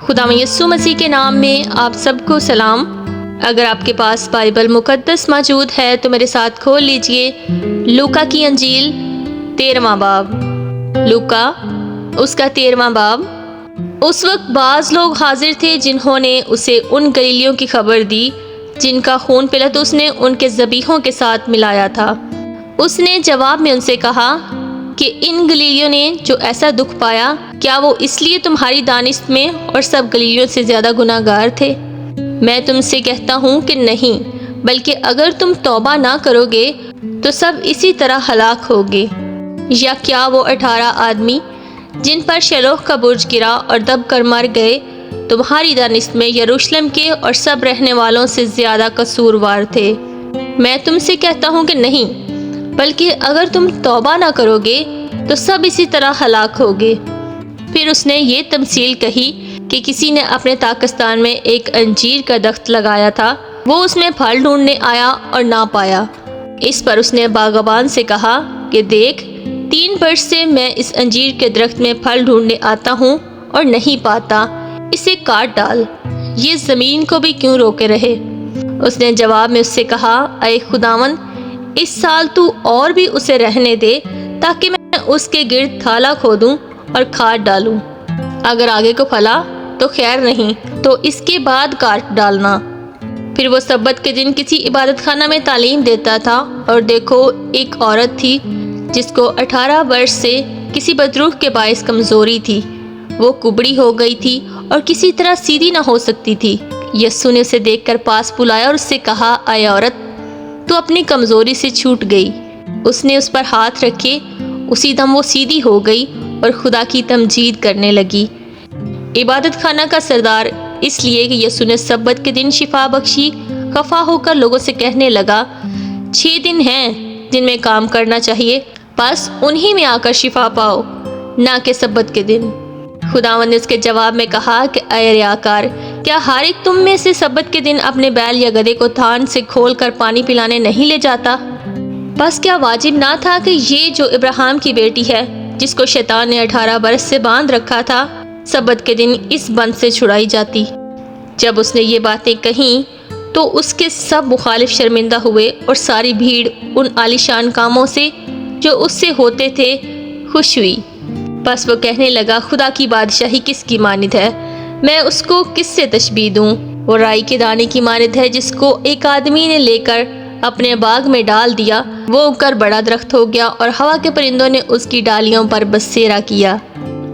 خداوند یسوع مسیح کے نام میں آپ سب کو سلام۔ اگر آپ کے پاس بائبل مقدس موجود ہے تو میرے ساتھ کھول لیجئے لوکا کی انجیل 13واں باب۔ لوکا اس کا 13واں باب۔ اس وقت بعض لوگ حاضر تھے جنہوں نے اسے ان گلیلیوں کی خبر دی جن کا خون پلاطس نے ان کے ذبیحوں کے ساتھ ملایا تھا۔ اس نے جواب میں ان سے کہا کہ ان گلیلیوں نے جو ایسا دکھ پایا، کیا وہ اس لیے تمہاری دانست میں اور سب گلیلیوں سے زیادہ گناہ گار تھے؟ میں تم سے کہتا ہوں کہ نہیں، بلکہ اگر تم توبہ نہ کرو گے تو سب اسی طرح ہلاک ہوگے۔ یا کیا وہ 18 آدمی جن پر شلوہ کا برج گرا اور دب کر مر گئے تمہاری دانست میں یروشلم کے اور سب رہنے والوں سے زیادہ قصوروار تھے؟ میں تم سے کہتا ہوں کہ نہیں، بلکہ اگر تم توبہ نہ کرو گے تو سب اسی طرح ہلاک ہوگے۔ پھر اس نے یہ تمثیل کہی کہ کسی نے اپنے تاکستان میں ایک انجیر کا درخت لگایا تھا، وہ اس میں پھل ڈھونڈنے آیا اور نہ پایا۔ اس پر اس نے باغبان سے کہا کہ دیکھ، 3 برس سے میں اس انجیر کے درخت میں پھل ڈھونڈنے آتا ہوں اور نہیں پاتا، اسے کاٹ ڈال، یہ زمین کو بھی کیوں روکے رہے؟ اس نے جواب میں اس سے کہا، اے خداوند، اس سال تو اور بھی اسے رہنے دے تاکہ میں اس کے گرد تھالا کھودوں اور کھاد ڈالوں۔ اگر آگے کو پھلا تو خیر نہیں، تو اس کے بعد کاٹ ڈالنا۔ پھر وہ سبت کے دن کسی عبادت خانہ میں تعلیم دیتا تھا، اور دیکھو ایک عورت تھی جس کو 18 برس سے کسی بدروح کے باعث کمزوری تھی۔ وہ کبڑی ہو گئی تھی اور کسی طرح سیدھی نہ ہو سکتی تھی۔ یسوع نے اسے دیکھ کر پاس بلایا اور اس سے کہا، اے عورت، تو اپنی کمزوری سے چھوٹ گئی۔ اس نے اس پر ہاتھ رکھے، اسی دم وہ سیدھی ہو گئی اور خدا کی تمجید کرنے لگی۔ عبادت خانہ کا سردار اس لیے کہ یسوع نے سبت کے دن شفا بخشی، خفا ہو کر لوگوں سے کہنے لگا، 6 دن ہیں جن میں کام کرنا چاہیے، بس انہی میں آ کر شفا پاؤ، نہ کہ سبت کے دن۔ خداوند نے اس کے جواب میں کہا کہ اے ریاکار، کیا ہر ایک تم میں سے سبت کے دن اپنے بیل یا گدھے کو تھان سے کھول کر پانی پلانے نہیں لے جاتا؟ بس کیا واجب نہ تھا کہ یہ جو ابراہیم کی بیٹی ہے، جس کو شیطان نے 18 برس سے باندھ رکھا تھا، سبت کے دن اس بند سے چھڑائی جاتی؟ جب اس نے یہ باتیں کہیں تو اس کے سب مخالف شرمندہ ہوئے، اور ساری بھیڑ ان عالیشان کاموں سے جو اس سے ہوتے تھے خوش ہوئی۔ بس وہ کہنے لگا، خدا کی بادشاہی کس کی مانند ہے؟ میں اس کو کس سے تشبیہ دوں؟ وہ رائی کے دانے کی مانند ہے جس کو ایک آدمی نے لے کر اپنے باغ میں ڈال دیا۔ وہ اگ کر بڑا درخت ہو گیا اور ہوا کے پرندوں نے اس کی ڈالیوں پر بسیرا کیا۔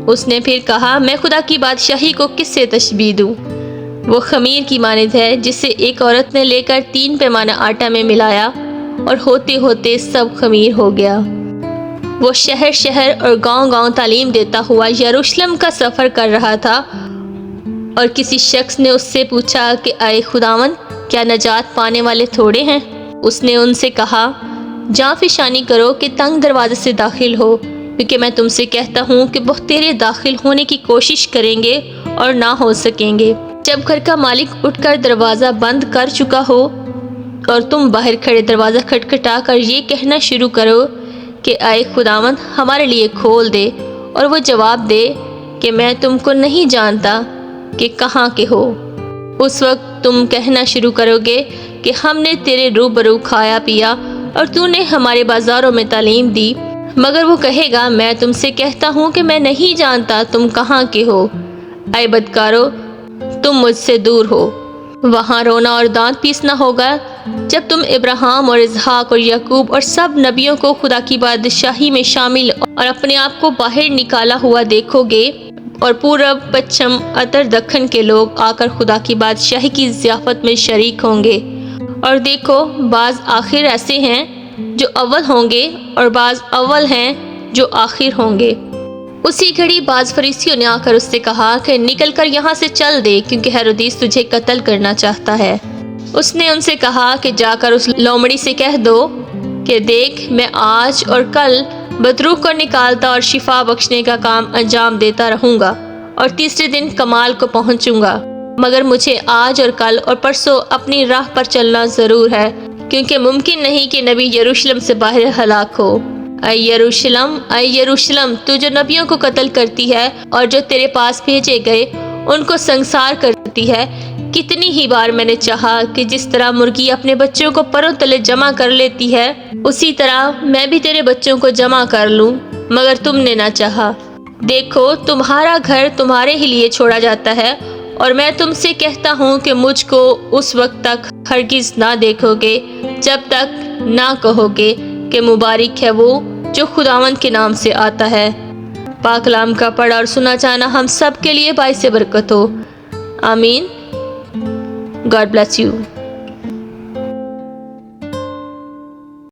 اس نے پھر کہا، میں خدا کی بادشاہی کو کس سے تشبیہ دوں؟ وہ خمیر کی مانند ہے جسے ایک عورت نے لے کر 3 پیمانہ آٹا میں ملایا، اور ہوتے ہوتے سب خمیر ہو گیا۔ وہ شہر شہر اور گاؤں گاؤں تعلیم دیتا ہوا یروشلم کا سفر کر رہا تھا، اور کسی شخص نے اس سے پوچھا کہ اے خداوند، کیا نجات پانے والے تھوڑے ہیں؟ اس نے ان سے کہا، جاں فشانی کرو کہ تنگ دروازے سے داخل ہو، کیونکہ میں تم سے کہتا ہوں کہ بہتیرے داخل ہونے کی کوشش کریں گے اور نہ ہو سکیں گے۔ جب گھر کا مالک اٹھ کر دروازہ بند کر چکا ہو اور تم باہر کھڑے دروازہ کھٹکھٹا کر یہ کہنا شروع کرو کہ اے خداوند، ہمارے لیے کھول دے، اور وہ جواب دے کہ میں تم کو نہیں جانتا کہ کہاں کے ہو، اس وقت تم کہنا شروع کرو گے کہ ہم نے تیرے روبرو کھایا پیا اور تو نے ہمارے بازاروں میں تعلیم دی۔ مگر وہ کہے گا، میں تم سے کہتا ہوں کہ میں نہیں جانتا تم کہاں کے ہو، اے بدکارو، تم مجھ سے دور ہو۔ وہاں رونا اور دانت پیسنا ہوگا جب تم ابراہیم اور اسحاق اور یعقوب اور سب نبیوں کو خدا کی بادشاہی میں شامل اور اپنے آپ کو باہر نکالا ہوا دیکھو گے، اور پورب، پچھم، اتر، دکن کے لوگ آ کر خدا کی بادشاہی کی ضیافت میں شریک ہوں گے۔ اور دیکھو، بعض آخر ایسے ہیں جو اول ہوں گے، اور بعض اول ہیں جو آخر ہوں گے۔ اسی گھڑی بعض فریسیوں نے آ کر اس سے کہا کہ نکل کر یہاں سے چل دے، کیونکہ ہیرودیس تجھے قتل کرنا چاہتا ہے۔ اس نے ان سے کہا کہ جا کر اس لومڑی سے کہہ دو کہ دیکھ، میں آج اور کل بدروح کو نکالتا اور شفا بخشنے کا کام انجام دیتا رہوں گا، اور تیسرے دن کمال کو پہنچوں گا۔ مگر مجھے آج اور کل اور پرسوں اپنی راہ پر چلنا ضرور ہے، کیونکہ ممکن نہیں کہ نبی یروشلم سے باہر ہلاک ہو۔ اے یروشلم، اے یروشلم، تو جو نبیوں کو قتل کرتی ہے اور جو تیرے پاس بھیجے گئے ان کو سنسار کرتی ہے۔ کتنی ہی بار میں نے چاہا کہ جس طرح مرغی اپنے بچوں کو پروں تلے جمع کر لیتی ہے، اسی طرح میں بھی تیرے بچوں کو جمع کر لوں، مگر تم نے نہ چاہا۔ دیکھو، تمہارا گھر تمہارے ہی لیے چھوڑا جاتا ہے، اور میں تم سے کہتا ہوں کہ مجھ کو اس وقت تک ہرگز نہ دیکھو گے جب تک نہ کہو گے کہ مبارک ہے وہ جو خداوند کے نام سے آتا ہے۔ پاک کلام کا پڑھا اور سنا جانا ہم سب کے لیے باعث برکت ہو۔ آمین۔ God bless you.